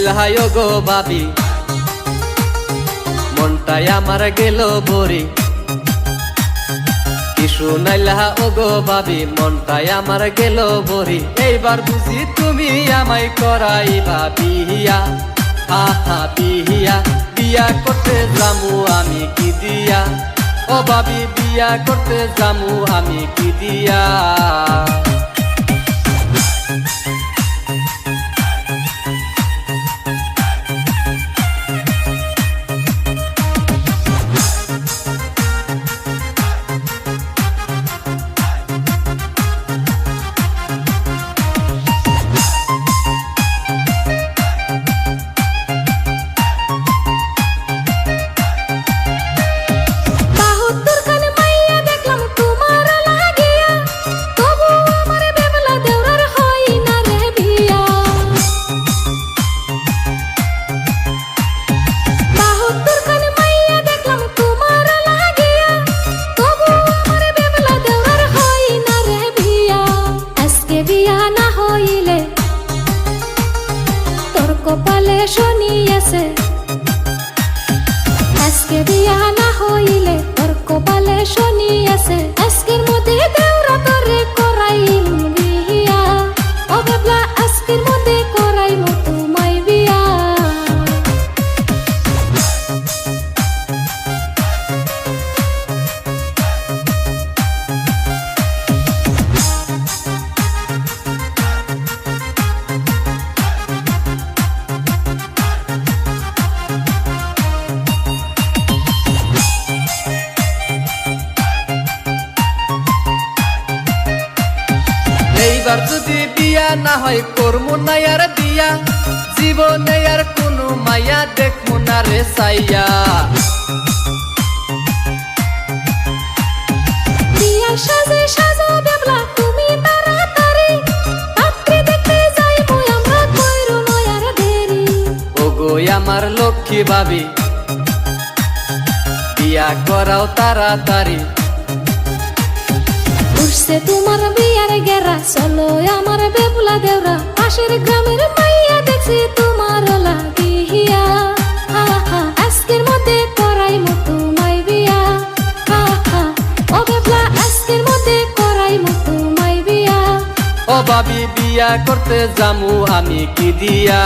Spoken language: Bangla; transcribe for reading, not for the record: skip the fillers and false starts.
নাইলাহায় গো ভাবি মনটাই আমার গেল ভরি কিছু নাইলাহা ও গো ভাবি মনটাই আমার গেল ভরি এইবার বুঝি তুমি আমায় করাইবা বিয়া আহা বিয়া বিয়া করতে যামু আমি কি দিয়া ও ভাবি বিয়া করতে যামু আমি কি দিয়া কপালে শনি আছে আজকে বিয়া না হইলে তোর কপালে শনি আছে আজকের মধ্যে দেওরা তোরে করাইম বিয়া ও বাবলা আজকের মধ্যে করাইম তোমায় বিয়া এইবার যদি বিয়া না হয় করমু না আর দিয়া জীবনে আর কোনো মায়া দেখমু না রে সাইয়া বিয়া সাজে সাজো বাবলা তুমি তাড়াতাড়ি পাত্রী দেখতে যাইবো আমরা কইরো নয় আর দেরি ও গো আমার লক্ষ্মী ভাবি বিয়া করাও তাড়াতাড়ি উঠছে তোমার বিয়ার গেরা চলো আমার বেবুলা দেওরা পাশের গ্রামের মাইয়া দেখছি তোমার লাগিয়া আজকের মধ্যে করাইমু তোমায় বিয়া ও বেবলা আজকের মধ্যে করাইমু তোমায় বিয়া ও ভাবি বিয়া করতে যামু আমি কি দিয়া